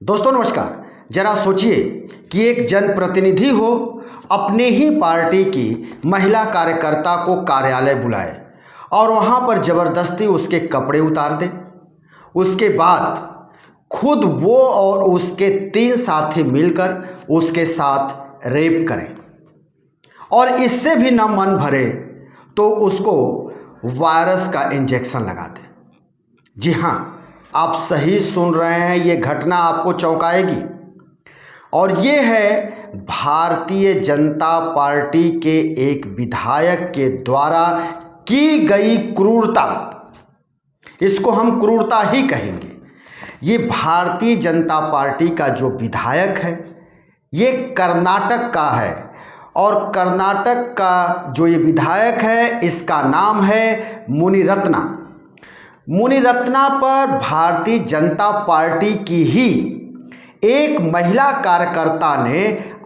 दोस्तों नमस्कार। जरा सोचिए कि एक जनप्रतिनिधि हो, अपने ही पार्टी की महिला कार्यकर्ता को कार्यालय बुलाए और वहां पर जबरदस्ती उसके कपड़े उतार दे। उसके बाद खुद वो और उसके 3 साथी मिलकर उसके साथ रेप करें और इससे भी न मन भरे तो उसको वायरस का इंजेक्शन लगा दें। जी हाँ, आप सही सुन रहे हैं, ये घटना आपको चौंकाएगी। और ये है भारतीय जनता पार्टी के एक विधायक के द्वारा की गई क्रूरता। इसको हम क्रूरता ही कहेंगे। ये भारतीय जनता पार्टी का जो विधायक है, ये कर्नाटक का है और कर्नाटक का जो ये विधायक है, इसका नाम है मुनिरत्ना। मुनिरत्ना पर भारतीय जनता पार्टी की ही एक महिला कार्यकर्ता ने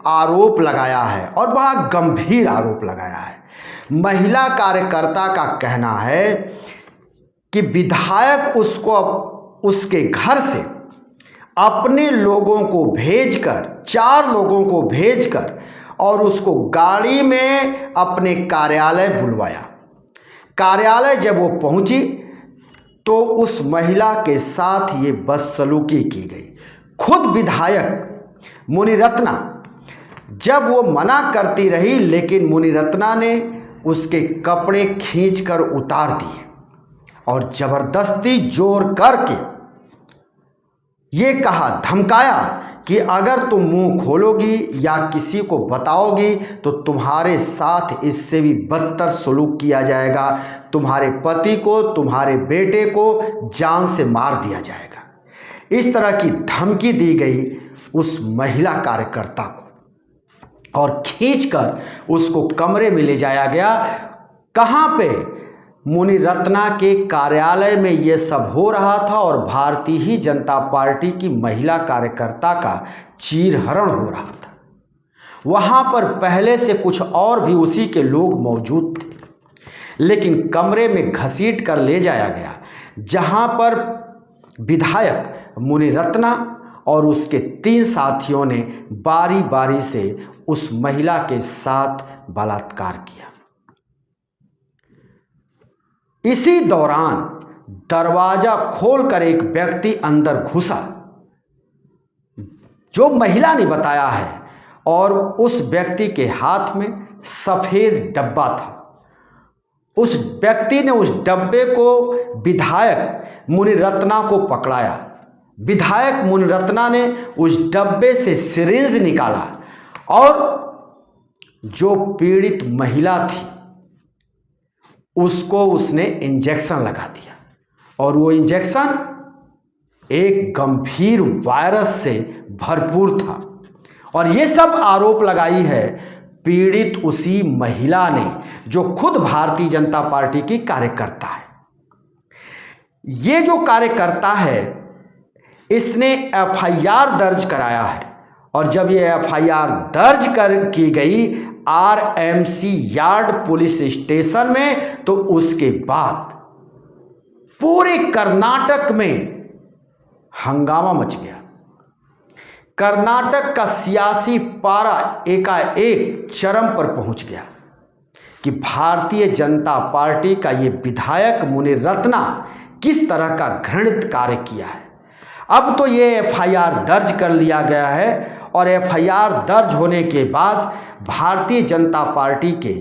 आरोप लगाया है और बड़ा गंभीर आरोप लगाया है। महिला कार्यकर्ता का कहना है कि विधायक उसको उसके घर से अपने लोगों को भेजकर 4 लोगों को भेजकर और उसको गाड़ी में अपने कार्यालय बुलवाया। कार्यालय जब वो पहुंची तो उस महिला के साथ ये बदसलूकी की गई। खुद विधायक मुनिरत्ना जब वो मना करती रही, लेकिन मुनिरत्ना ने उसके कपड़े खींचकर उतार दिए और जबरदस्ती जोर करके ये कहा, धमकाया कि अगर तुम मुंह खोलोगी या किसी को बताओगी तो तुम्हारे साथ इससे भी बदतर सलूक किया जाएगा। तुम्हारे पति को, तुम्हारे बेटे को जान से मार दिया जाएगा। इस तरह की धमकी दी गई उस महिला कार्यकर्ता को और खींचकर उसको कमरे में ले जाया गया। कहाँ पे? मुनिरत्ना के कार्यालय में ये सब हो रहा था और भारतीय जनता पार्टी की महिला कार्यकर्ता का चीरहरण हो रहा था। वहां पर पहले से कुछ और भी उसी के लोग मौजूद थे, लेकिन कमरे में घसीट कर ले जाया गया, जहां पर विधायक मुनिरत्ना और उसके 3 साथियों ने बारी बारी से उस महिला के साथ बलात्कार किया। इसी दौरान दरवाजा खोलकर एक व्यक्ति अंदर घुसा, जो महिला ने बताया है, और उस व्यक्ति के हाथ में सफेद डब्बा था। उस व्यक्ति ने उस डब्बे को विधायक मुनिरत्ना को पकड़ाया। विधायक मुनिरत्ना ने उस डब्बे से सिरिंज निकाला और जो पीड़ित महिला थी उसको उसने इंजेक्शन लगा दिया और वो इंजेक्शन एक गंभीर वायरस से भरपूर था। और ये सब आरोप लगाई है पीड़ित उसी महिला ने, जो खुद भारतीय जनता पार्टी की कार्यकर्ता है। ये जो कार्यकर्ता है, इसने एफआईआर दर्ज कराया है और जब ये एफआईआर दर्ज की गई आरएमसी यार्ड पुलिस स्टेशन में, तो उसके बाद पूरे कर्नाटक में हंगामा मच गया। कर्नाटक का सियासी पारा एकाएक चरम पर पहुंच गया कि भारतीय जनता पार्टी का ये विधायक मुनिरत्ना किस तरह का घृणित कार्य किया है। अब तो ये एफआईआर दर्ज कर लिया गया है और एफआईआर दर्ज होने के बाद भारतीय जनता पार्टी के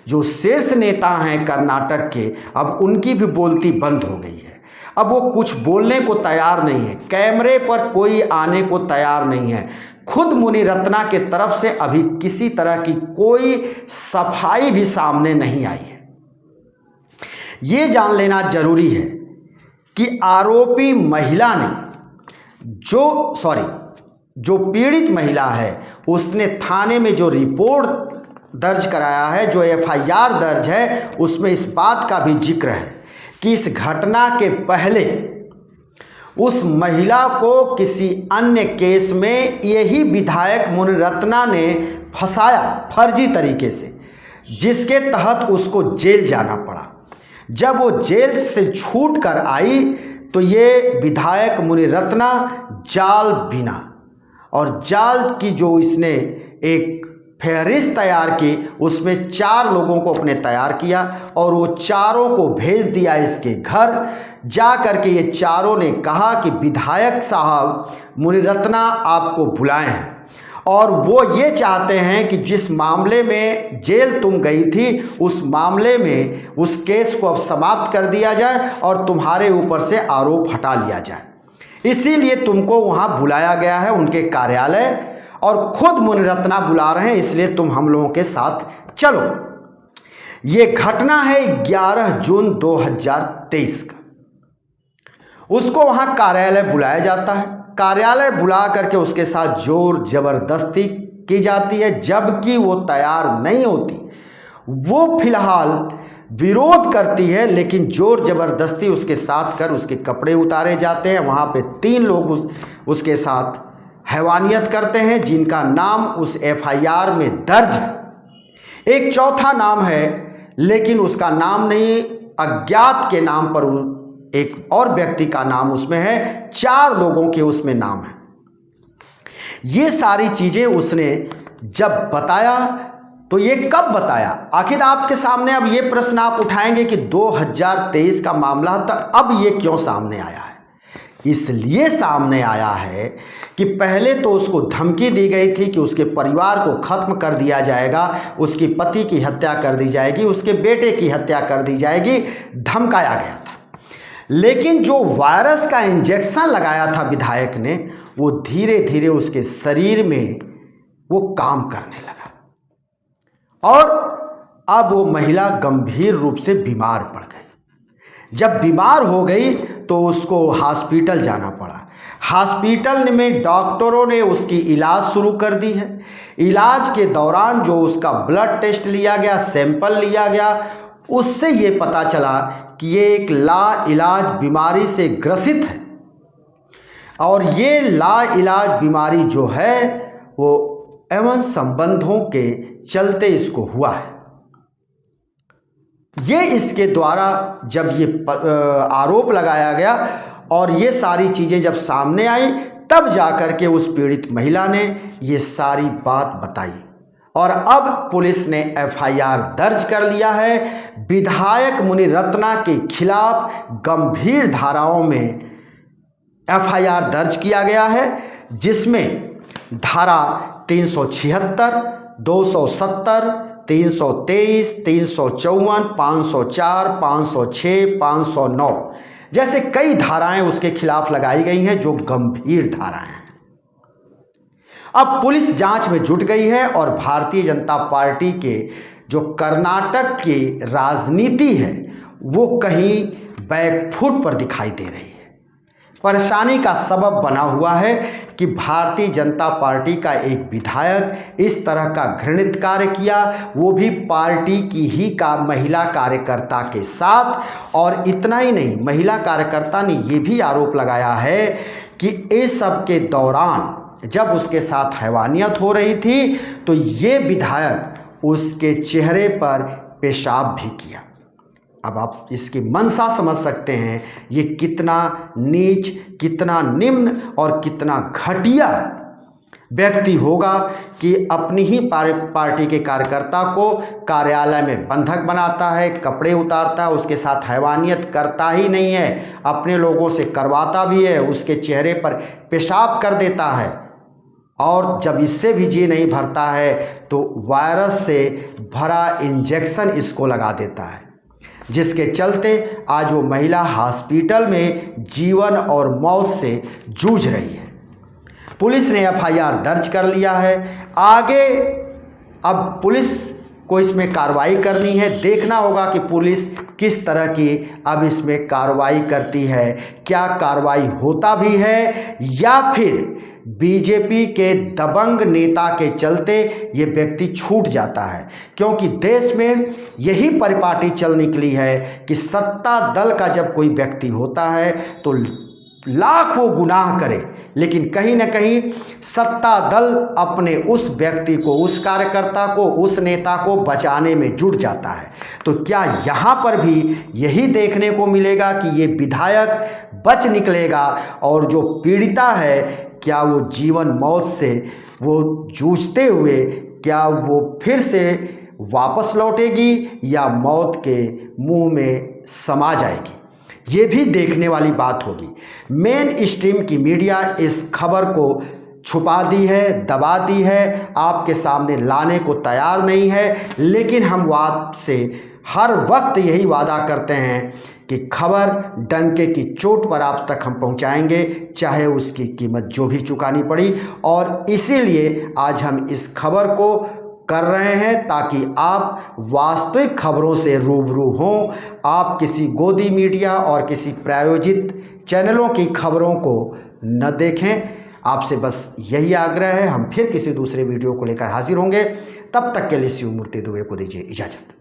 जो शीर्ष नेता हैं कर्नाटक के, अब उनकी भी बोलती बंद हो गई है। अब वो कुछ बोलने को तैयार नहीं है, कैमरे पर कोई आने को तैयार नहीं है। खुद मुनिरत्ना के तरफ से अभी किसी तरह की कोई सफाई भी सामने नहीं आई है। ये जान लेना जरूरी है कि आरोपी महिला ने जो पीड़ित महिला है, उसने थाने में जो रिपोर्ट दर्ज कराया है, जो एफआईआर दर्ज है, उसमें इस बात का भी जिक्र है कि इस घटना के पहले उस महिला को किसी अन्य केस में यही विधायक मुनिरत्ना ने फंसाया फर्जी तरीके से, जिसके तहत उसको जेल जाना पड़ा। जब वो जेल से छूट कर आई तो ये विधायक मुनिरत्ना जाल बिना और जाल की जो इसने एक फहरिस्त तैयार की, उसमें 4 लोगों को अपने तैयार किया और वो चारों को भेज दिया इसके घर। जा कर के ये चारों ने कहा कि विधायक साहब मुनिरत्ना आपको बुलाए हैं और वो ये चाहते हैं कि जिस मामले में जेल तुम गई थी उस मामले में उस केस को अब समाप्त कर दिया जाए और तुम्हारे ऊपर से आरोप हटा लिया जाए। इसीलिए तुमको वहाँ बुलाया गया है उनके कार्यालय और खुद मुनिरत्ना बुला रहे हैं, इसलिए तुम हम लोगों के साथ चलो। ये घटना है 11 जून 2023 का। उसको वहाँ कार्यालय बुलाया जाता है। कार्यालय बुला करके उसके साथ जोर जबरदस्ती की जाती है, जबकि वो तैयार नहीं होती। वो फिलहाल विरोध करती है, लेकिन जोर जबरदस्ती उसके साथ कर उसके कपड़े उतारे जाते हैं। वहाँ पे 3 लोग उसके साथ हैवानियत करते हैं, जिनका नाम उस एफआईआर में दर्ज है। एक चौथा नाम है, लेकिन उसका नाम नहीं, अज्ञात के नाम पर एक और व्यक्ति का नाम उसमें है। 4 लोगों के उसमें नाम है। ये सारी चीज़ें उसने जब बताया, तो ये कब बताया? आखिर आपके सामने अब ये प्रश्न आप उठाएंगे कि 2023 का मामला था, अब ये क्यों सामने आया है? इसलिए सामने आया है कि पहले तो उसको धमकी दी गई थी कि उसके परिवार को खत्म कर दिया जाएगा, उसकी पति की हत्या कर दी जाएगी, उसके बेटे की हत्या कर दी जाएगी, धमकाया गया था। लेकिन जो वायरस का इंजेक्शन लगाया था विधायक ने, वो धीरे धीरे उसके शरीर में वो काम करने लगा और अब वो महिला गंभीर रूप से बीमार पड़ गई। जब बीमार हो गई तो उसको हॉस्पिटल जाना पड़ा। हॉस्पिटल में डॉक्टरों ने उसकी इलाज शुरू कर दी है। इलाज के दौरान जो उसका ब्लड टेस्ट लिया गया, सैंपल लिया गया, उससे ये पता चला कि ये एक लाइलाज बीमारी से ग्रसित है और ये लाइलाज बीमारी जो है वो एवं संबंधों के चलते इसको हुआ है। ये इसके द्वारा जब ये आरोप लगाया गया और ये सारी चीज़ें जब सामने आई, तब जाकर के उस पीड़ित महिला ने ये सारी बात बताई और अब पुलिस ने एफआईआर दर्ज कर लिया है। विधायक मुनिरत्ना के खिलाफ गंभीर धाराओं में एफआईआर दर्ज किया गया है, जिसमें धारा 376, 270, 323, 354, 504, 506, 509 जैसे कई धाराएं उसके खिलाफ लगाई गई हैं, जो गंभीर धाराएं हैं। अब पुलिस जांच में जुट गई है और भारतीय जनता पार्टी के जो कर्नाटक की राजनीति है वो कहीं बैकफुट पर दिखाई दे रही है। परेशानी का सबब बना हुआ है कि भारतीय जनता पार्टी का एक विधायक इस तरह का घृणित कार्य किया, वो भी पार्टी की ही का महिला कार्यकर्ता के साथ। और इतना ही नहीं, महिला कार्यकर्ता ने ये भी आरोप लगाया है कि इस सब के दौरान जब उसके साथ हैवानियत हो रही थी तो ये विधायक उसके चेहरे पर पेशाब भी किया। अब आप इसकी मंशा समझ सकते हैं, ये कितना नीच, कितना निम्न और कितना घटिया व्यक्ति होगा कि अपनी ही पार्टी के कार्यकर्ता को कार्यालय में बंधक बनाता है, कपड़े उतारता है, उसके साथ हैवानियत करता ही नहीं है, अपने लोगों से करवाता भी है, उसके चेहरे पर पेशाब कर देता है और जब इससे भी जी नहीं भरता है तो वायरस से भरा इंजेक्शन इसको लगा देता है, जिसके चलते आज वो महिला हॉस्पिटल में जीवन और मौत से जूझ रही है। पुलिस ने एफआईआर दर्ज कर लिया है। आगे अब पुलिस को इसमें कार्रवाई करनी है। देखना होगा कि पुलिस किस तरह की अब इसमें कार्रवाई करती है, क्या कार्रवाई होता भी है या फिर बीजेपी के दबंग नेता के चलते ये व्यक्ति छूट जाता है। क्योंकि देश में यही परिपाटी चल निकली है कि सत्ता दल का जब कोई व्यक्ति होता है तो लाख वो गुनाह करे, लेकिन कहीं ना कहीं सत्ता दल अपने उस व्यक्ति को, उस कार्यकर्ता को, उस नेता को बचाने में जुट जाता है। तो क्या यहाँ पर भी यही देखने को मिलेगा कि ये विधायक बच निकलेगा और जो पीड़िता है क्या वो जीवन मौत से वो जूझते हुए क्या वो फिर से वापस लौटेगी या मौत के मुंह में समा जाएगी, ये भी देखने वाली बात होगी। मेन स्ट्रीम की मीडिया इस खबर को छुपा दी है, दबा दी है, आपके सामने लाने को तैयार नहीं है। लेकिन हम आपसे हर वक्त यही वादा करते हैं कि खबर डंके की चोट पर आप तक हम पहुंचाएंगे, चाहे उसकी कीमत जो भी चुकानी पड़ी। और इसीलिए आज हम इस खबर को कर रहे हैं ताकि आप वास्तविक खबरों से रूबरू हों। आप किसी गोदी मीडिया और किसी प्रायोजित चैनलों की खबरों को न देखें। आपसे बस यही आग्रह है। हम फिर किसी दूसरे वीडियो को लेकर हाजिर होंगे। तब तक के लिए शिव मूर्ति दुबे को दीजिए इजाज़त।